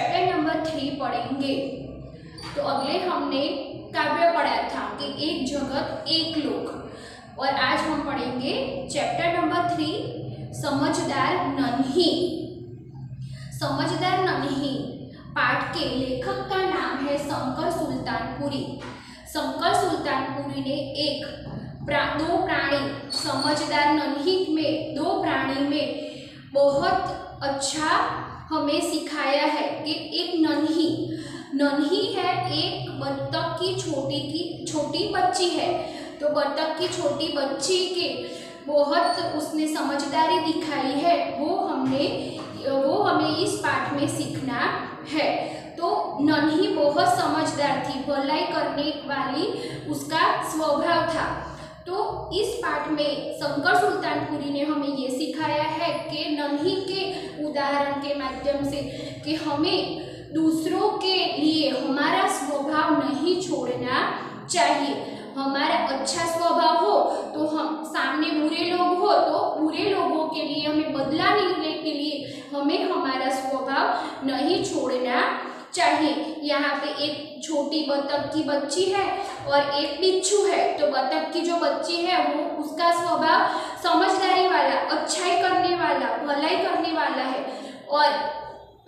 Chapter number 3 पढ़ेंगे। तो अगले हमने काव्य पढ़ा था कि एक जगत एक लोक, और आज हम पढ़ेंगे चैप्टर नंबर 3 समझदार नन्ही। समझदार नन्ही पाठ के लेखक का नाम है शंकर सुल्तानपुरी। शंकर सुल्तानपुरी ने दो प्राणी समझदार नन्ही में दो प्राणी में बहुत अच्छा हमें सिखाया है कि एक नन्ही है, एक बत्तख की छोटी बच्ची है। तो बत्तख की छोटी बच्ची के बहुत उसने समझदारी दिखाई है, वो हमें इस पाठ में सीखना है। तो नन्ही बहुत समझदार थी, भलाई करने वाली उसका स्वभाव था। तो इस पाठ में शंकर सुल्तानपुरी ने हमें ये सिखाया है कि नन्ही के उदाहरण के माध्यम से कि हमें दूसरों के लिए हमारा स्वभाव नहीं छोड़ना चाहिए। हमारा अच्छा स्वभाव हो तो हम सामने बुरे लोग हो तो बुरे लोगों के लिए हमें बदला लेने के लिए हमें हमारा स्वभाव नहीं छोड़ना चाहिए। यहाँ पे एक छोटी बत्तख की बच्ची है और एक बिच्छू है। तो बत्तख की जो बच्ची है वो उसका स्वभाव समझदारी वाला, अच्छाई करने वाला, भलाई करने वाला है, और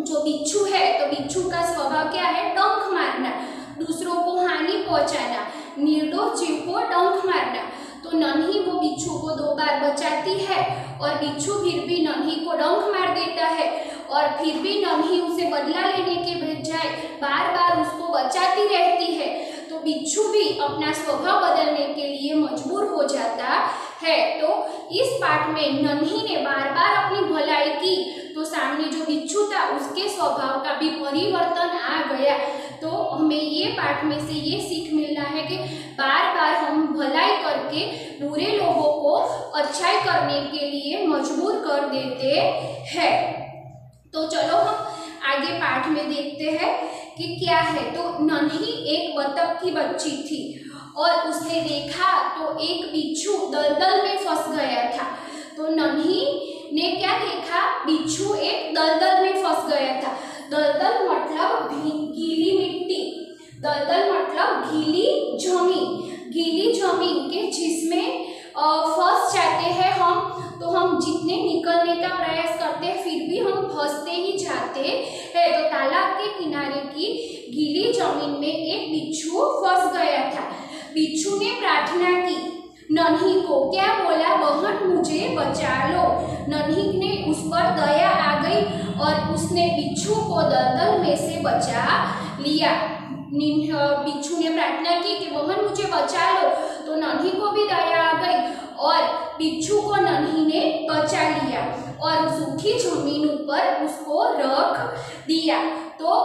जो बिच्छू है तो बिच्छू का स्वभाव क्या है? डंक मारना, दूसरों को हानि पहुंचाना, निर्दोष जीव को डंक मारना। तो नन्ही वो बिच्छू को 2 बार बचाती है और बिच्छू फिर भी नन्ही को डंक मार देता है, और फिर भी नन्ही उसे बदला लेने के बजाय बार बार उसको बचाती रहती है। तो बिच्छू भी अपना स्वभाव बदलने के लिए मजबूर हो जाता है। तो इस पाठ में नन्ही ने बार बार अपनी भलाई की तो सामने जो बिच्छू था उसके स्वभाव का भी परिवर्तन आ गया। तो हमें ये पाठ में से ये सीख मिलना है कि बार बार हम भलाई करके बुरे लोगों को अच्छाई करने के लिए मजबूर कर देते हैं। तो चलो हम आगे पाठ में देखते हैं कि क्या है। तो नन्ही एक बत्तख की बच्ची थी और उसने देखा तो एक बिच्छू दलदल में फंस गया था। तो नन्ही ने क्या देखा? बिच्छू एक दलदल में फंस गया था। दलदल मतलब गीली मिट्टी, दलदल मतलब गीली जमीन के जिसमें फंस जाते हैं हम। तो हम जितने निकलने का प्रयास करते हैं फिर भी हम फंसते ही जाते हैं। तो तालाब के किनारे की गीली जमीन में एक बिच्छू फंस गया था। बिच्छू ने प्रार्थना की नन्ही को, क्या बोला? बहन मुझे बचा लो। नन्ही ने उस पर दया आ गई और उसने बिच्छू को दलदल में से बचा लिया। बिच्छू ने प्रार्थना की कि बहन मुझे बचा लो, तो नन्ही को भी दया आ गई और बिच्छू को नन्ही ने बचा लिया और सूखी जमीन पर उसको रख दिया। तो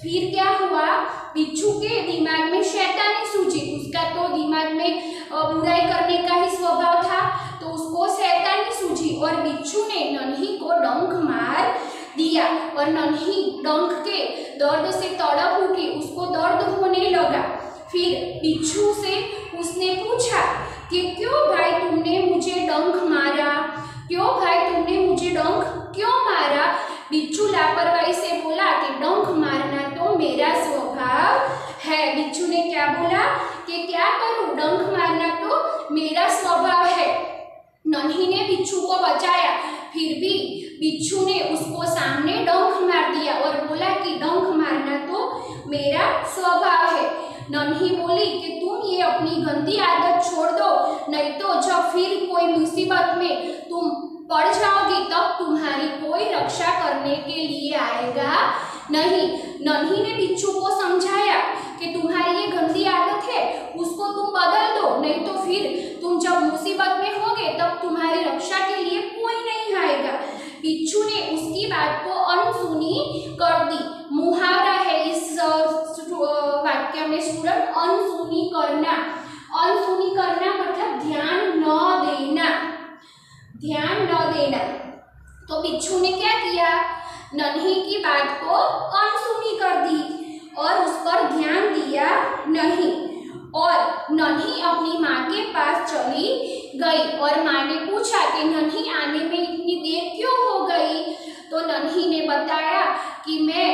फिर क्या हुआ? बिच्छू के दिमाग में शैतानी सूझी। उसका तो दिमाग में बुराई करने का ही स्वभाव था, तो उसको शैतानी सूझी और बिच्छू ने नन्ही को डंक मार दिया और नन्ही डंक के दर्द से तड़प उठी, उसको दर्द होने लगा। फिर बिच्छू से उसने पूछा कि क्यों भाई तुमने मुझे डंक मारा? क्यों भाई तुमने मुझे डंक क्यों मारा? बिच्छू लापरवाही से बोला कि डंक मारना तो मेरा स्वभाव है। बिच्छू ने क्या बोला कि क्या करूं, डंक मारना तो मेरा स्वभाव है। नन्ही ने बिच्छू को बचाया, फिर भी बिच्छू ने उसको सामने डंक मार दिया और बोला कि डंक मारना तो मेरा स्वभाव है। नन्ही बोली कि तुम ये अपनी गंदी आदत छोड़ दो, नहीं तो जब फिर कोई मुसीबत में तुम पड़ जाओगी तब तुम्हारी कोई रक्षा करने के लिए आएगा नहीं। नन्ही ने बिच्छू को समझाया कि तुम्हारी ये गंदी आदत है, उसको तुम बदल दो, नहीं तो फिर तुम जब मुसीबत में होगे तब तुम्हारी रक्षा के लिए कोई नहीं आएगा। बिच्छू ने उसकी बात को अनसुनी कर दी। मुहावरा है इस वाक्य में स्टूडेंट, अनसुनी करना। अनसुनी करना मतलब ध्यान न देना। तो बिच्छू ने क्या किया? नन्ही की बात को अनसुनी कर दी और उस पर ध्यान दिया नहीं, और नन्ही अपनी माँ के पास चली गई और माँ ने पूछा कि नन्ही आने में इतनी देर क्यों हो गई? तो नन्ही ने बताया कि मैं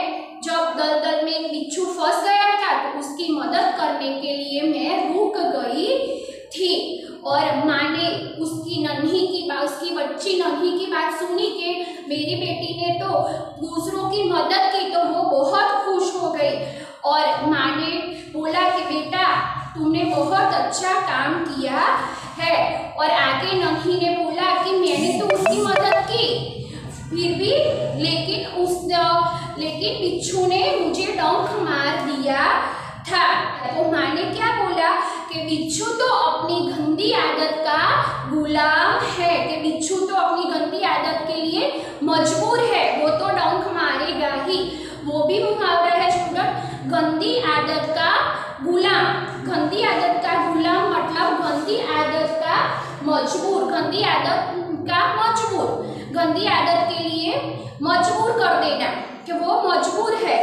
बच्ची नन्ही की बात सुनी कि मेरी बेटी ने तो दूसरों की मदद की, तो वो बहुत खुश हो गई। और माँ ने बोला कि बेटा तुमने बहुत अच्छा काम किया है। और आगे नन्ही ने बोला कि मैंने तो उसकी मदद की फिर भी, लेकिन बिच्छू ने मुझे डंक मार दिया था। तो माँ ने क्या बोला कि बिच्छू तो अपनी गंदी आदत का गुलाम है, कि बिच्छू तो अपनी गंदी आदत के लिए मजबूर है, वो तो डंक मारेगा ही। वो भी मुहावरा है स्टूडेंट, गंदी आदत का गुलाम। गंदी आदत का गुलाम मतलब गंदी आदत का मजबूर, गंदी आदत का मजबूर, गंदी आदत के लिए मजबूर कर देना कि वो मजबूर है।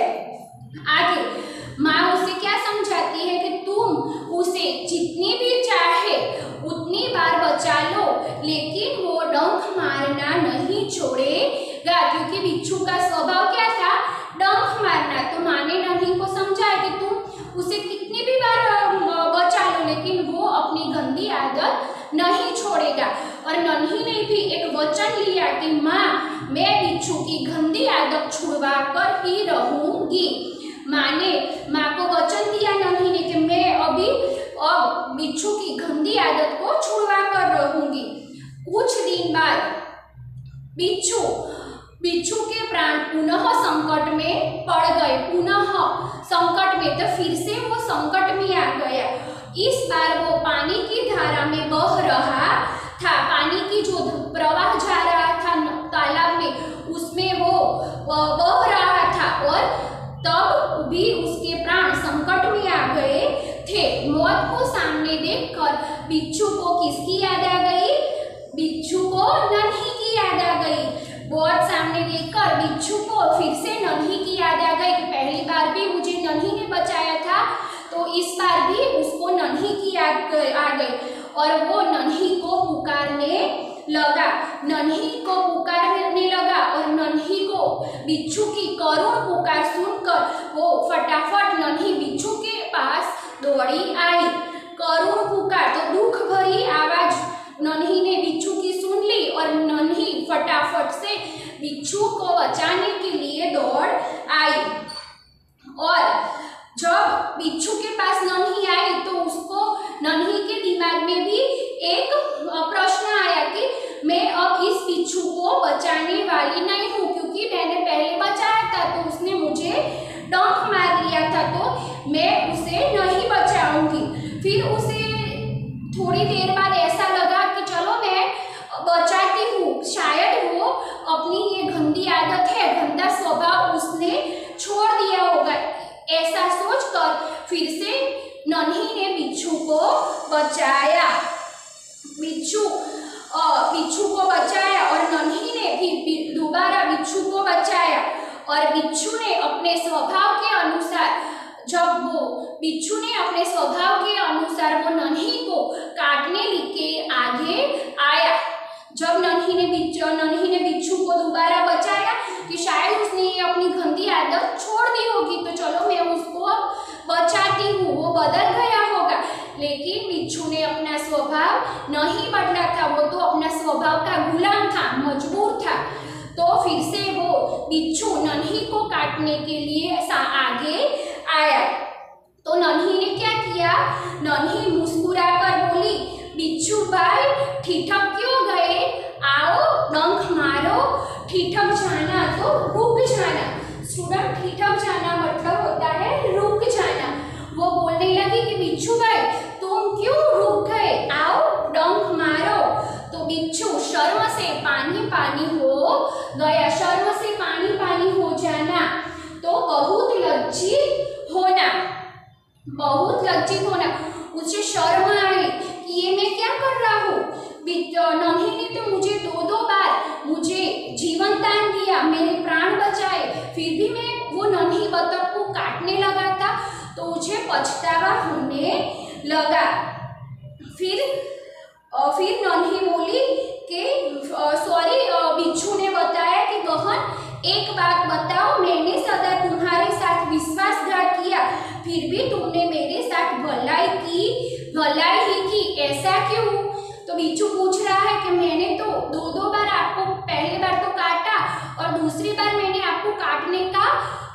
आगे माँ उसे क्या समझाती है कि तुम उसे जितनी भी चाहे उतनी बार बचा लो, लेकिन वो डंक मारना नहीं छोड़ेगा, क्योंकि बिच्छू का स्वभाव क्या था, डंक मारना। तो माँ ने नन्ही को समझाया कि तुम उसे कितनी भी बार बचा लो, लेकिन वो अपनी गंदी आदत नहीं छोड़ेगा। और नन्ही ने भी एक वचन लिया कि माँ मैं बिच्छू की गंदी आदत छुड़वा कर ही रहूंगी। माँ को वचन दिया नन्ही ने कि मैं अब बिच्छू की गंदी आदत को छुड़वा कर रहूंगी। कुछ दिन बाद बिच्छू के प्राण पुनः संकट में पड़ गए, पुनः संकट में, तो फिर से वो संकट में आ गया। इस बार वो पानी की धारा में बह रहा था, पानी की जो प्रवाह जा रहा था तालाब में, उसमें वो बह रहा था। और तब भी उसके प्राण संकट में आ गए थे। मौत को सामने देखकर बिच्छू को किसकी याद आ गई, बिच्छू को नन्ही की याद आ गई। मौत सामने देखकर बिच्छू को फिर से नन्ही की याद आ गई कि पहली बार भी मुझे नन्ही ने बचाया था, तो इस बार भी उसको नन्ही की याद आ गई। और वो नन्ही को पुकारने लगा, नन्ही को पुकारने लगा। और नन्ही को बिच्छू की करुण पुकार सुनकर वो फटाफट नन्ही बिच्छू के पास दौड़ी आई। करुण पुकार, तो दुख भरी आवाज नन्ही ने बिच्छू की सुन ली और नन्ही फटाफट से बिच्छू को बचाने के लिए दौड़ आई। और जब बिच्छू के पास नन्ही आई तो उसको, नन्ही के दिमाग में भी एक प्रश्न आया कि मैं अब इस बिच्छू को बचाने वाली नहीं हूँ, क्योंकि मैंने पहले बचाया था तो उसने मुझे डंक मार लिया था, तो मैं उसे नहीं बचाऊंगी। फिर उसे थोड़ी देर बाद ऐसा लगा कि चलो मैं बचाती हूँ, शायद वो अपनी ये गंदी आदत है, गंदा स्वभाव उसने छोड़ दिया होगा। ऐसा सोचकर फिर से नन्ही ने बिच्छू को बचाया, बिच्छू को बचाया। और नन्ही ने भी दोबारा बिच्छू को बचाया। और बिच्छू ने अपने स्वभाव के अनुसार, बिच्छू ने अपने स्वभाव के अनुसार वो नन्ही को काटने के आगे आया। जब नन्ही ने बिच्छू को दोबारा बचाया कि शायद उसने अपनी गंदी आदत छोड़ दी होगी, तो चलो मैं उसको बचाती हूँ, वो बदल गया होगा। लेकिन बिच्छू ने अपना स्वभाव नहीं बदला था, वो तो अपना स्वभाव का गुलाम था, मजबूर था। तो फिर से वो बिच्छू नन्ही को काटने के लिए आगे आया। तो नन्ही ने क्या किया, नन्ही मुस्कुराकर बोली, बिच्छू भाई ठिठक क्यों गए, आओ डंक मारो। ठिठक जाना तो रुक जाना। स्टूडेंट, ठिठक जाना मतलब होता है रुक जाना। वो बोलने लगी कि बिच्छू भाई तुम क्यों रुक गए, आओ डंक मारो। तो बिच्छू शर्म से पानी पानी हो गया। शर्म से पानी पानी हो जाना तो बहुत लज्जित होना, बहुत लज्जित होना। उसे शर्म आई कि ये मैं क्या कर रहा हूँ, नन्ही ने तो मुझे दो बार मुझे जीवन दान दिया, मेरे प्राण बचाए, फिर भी मैं वो नन्ही बतख को काटने लगा था, तो मुझे पछतावा होने लगा। फिर नन्ही बोली कि सॉरी, बिच्छू ने बताया कि बहन एक बात बताओ, मैंने सदा तुम्हारे साथ विश्वासघात किया, फिर भी तुमने मेरे साथ भलाई ही की, ऐसा क्यों। तो बिच्छू पूछ रहा है कि मैंने तो दो बार आपको, पहली बार तो काटा और दूसरी बार मैंने आपको काटने का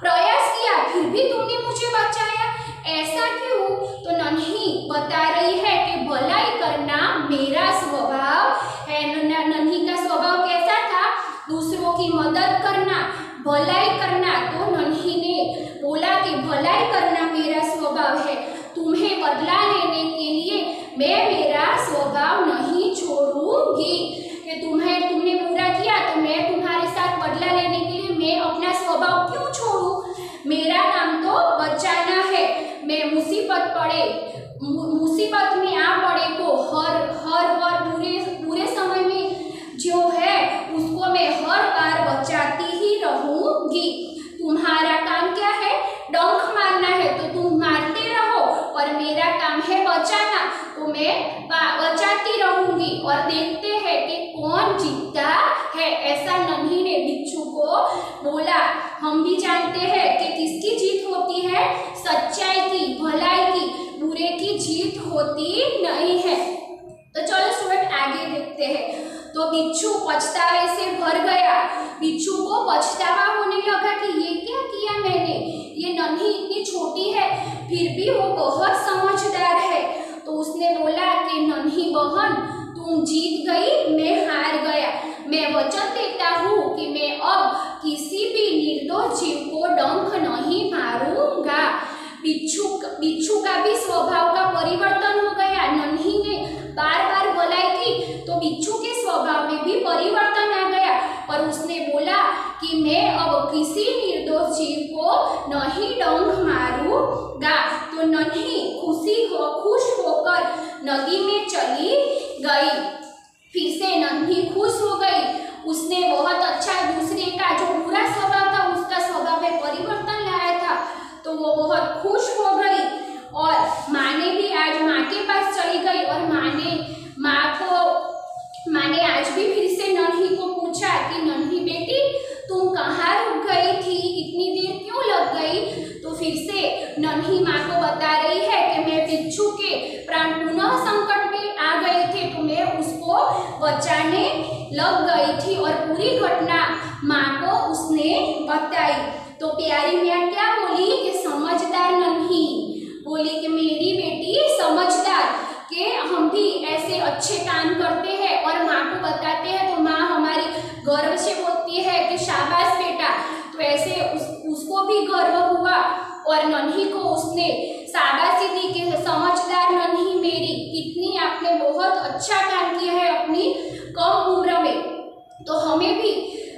प्रयास किया, फिर भी तुमने मुझे बचाया, ऐसा क्यों? तो नन्ही बता रही है कि भलाई करना मेरा स्वभाव है। नन्ही का स्वभाव कैसा था? दूसरों की मदद करना, भलाई करना। तो नन्ही ने बोला कि भलाई करना मेरा स्वभाव है, तुम्हें बदला लेने के लिए मैं मेरा स्वभाव नहीं छोड़ूंगी। कि तुमने बुरा किया तो मैं तुम्हारे साथ बदला लेने के लिए मैं अपना स्वभाव क्यों छोड़ूं? मेरा काम तो बचाना है। मैं मुसीबत में आ पड़े तो हर पूरे समय में जो है उसको मैं हर बार बचाती ही रहूंगी। तुम्हारा काम क्या है? डंक मारना है तो तुम मारते रहो, और मेरा काम है बचाना, तो मैं बचाती रहूंगी और देखते हैं कि कौन जीतता है। ऐसा नन्ही ने बिच्छू को बोला। हम भी जानते हैं कि किसकी जीत होती है? सच्चाई की, भलाई की, बुरे की जीत होती नहीं है। तो चलो स्टूडेंट आगे देखते हैं। तो बिच्छू पछतावे से भर गया। बिच्छू को पछतावा होने लगा कि ये क्या किया मैंने, ये नन्ही इतनी छोटी है फिर भी वो बहुत समझदार है। तो उसने बोला कि नन्ही बहन, तुम जीत गई, मैं हार गया। मैं वचन देता हूँ कि मैं अब किसी भी निर्दोष जीव को डंक नहीं मारूंगा। बिच्छू का भी स्वभाव का परिवर्तन हो गया। नन्ही ने बार बार भलाई की तो बिच्छू के स्वभाव में भी परिवर्तन आ गया, पर उसने बोला कि मैं अब किसी निर्दोष जीव को नहीं डंक मारूंगा। तो नन्ही खुश होकर नदी में चली गई। फिर से नन्ही खुश हो गई। उसने बहुत अच्छा दूसरे का जो बुरा स्वभाव था उसका स्वभाव में परिवर्तन लाया था, तो वो बहुत खुश हो गई। और माँ ने भी आज माँ के पास चली गई और माँ ने आज भी फिर से नन्ही को पूछा कि नन्ही बेटी, तुम कहाँ रुक गई थी, इतनी देर क्यों लग गई? तो फिर से नन्ही माँ को बता रही है कि मैं बिच्छू के प्राण पुनः संकट में आ गए थे तो मैं उसको बचाने लग गई थी, और पूरी घटना माँ को उसने बताई। तो प्यारी मियाँ क्या बोली कि समझदार नन्ही बोली कि मेरी बेटी समझदार, कि हम भी ऐसे अच्छे काम करते हैं और माँ को बताते हैं तो माँ हमारी गर्व से बोलती है कि शाबाश बेटा। तो ऐसे उसको भी गर्व हुआ और नन्ही को उसने शाबाशी दी कि समझदार नन्ही मेरी, कितनी आपने बहुत अच्छा काम किया है अपनी कम उम्र में। तो हमें भी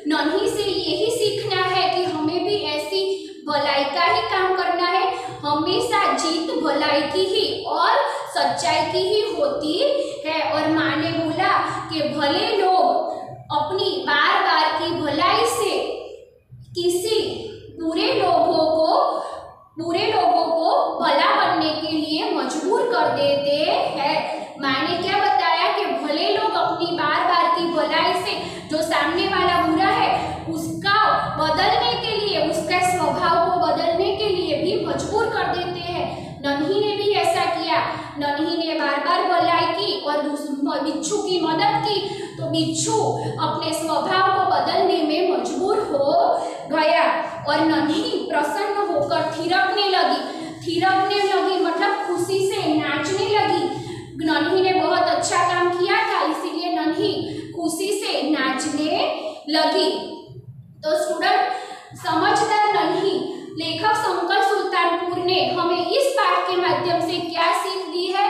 नन्ही से यही सीखना है कि हमें भी ऐसी भलाई का ही काम करना है। हमेशा जीत भलाई की ही और सच्चाई की ही होती है। और माँ ने बोला कि भले लोग अपनी बार बार की भलाई से किसी बुरे लोगों को भला बनने के लिए मजबूर कर देते हैं। माँ ने क्या बताया कि भले लोग अपनी बार बार की भलाई से जो सामने वाला बुरा है उसका बदलने के लिए, उसका स्वभाव को बदलने के लिए भी मजबूर कर देते हैं। नन्ही ने भी ऐसा किया। नन्ही ने बार बार भलाई की और बिच्छू की मदद की, तो बिच्छू अपने स्वभाव को बदलने में मजबूर हो गया और नन्ही प्रसन्न होकर थिरकने लगी मतलब खुशी से नाचने लगी। नन्ही ने बहुत अच्छा काम किया था, इसीलिए नन्ही खुशी से नाचने लगी। तो स्टूडेंट, समझदार नन्ही लेखक शंकर सुल्तानपुर ने हमें इस पाठ के माध्यम से क्या सीख दी है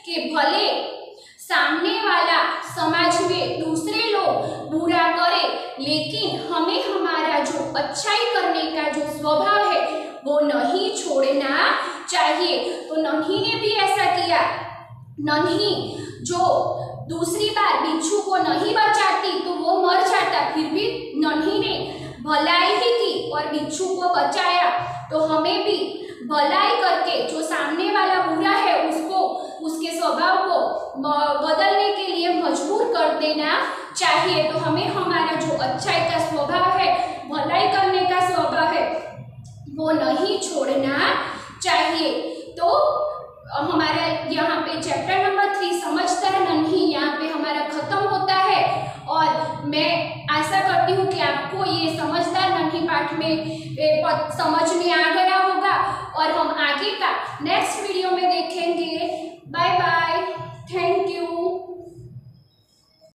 कि भले सामने वाला समाज में दूसरे लोग बुरा करे, लेकिन हमें हमारा जो अच्छाई करने का जो स्वभाव है वो नहीं छोड़ना चाहिए। तो नन्ही ने भी ऐसा किया। नन्ही जो दूसरी बार बिच्छू को नहीं बचाती तो वो मर जाता, फिर भी नन्ही ने भलाई ही की और बिच्छू को बचाया। तो हमें भी भलाई करके जो सामने वाला बुरा है उसको, उसके स्वभाव को बदलने के लिए मजबूर कर देना चाहिए। तो हमें हमारा जो अच्छाई का स्वभाव है, भलाई करने का स्वभाव है, वो नहीं छोड़ना चाहिए। तो हमारा यहाँ पे चैप्टर नंबर 3 समझदार नन्ही, यहाँ पे हमारा करती हूँ कि आपको ये समझदार नन्ही पाठ में समझ में आ गया होगा और हम आगे का नेक्स्ट वीडियो में देखेंगे। Bye bye, thank you.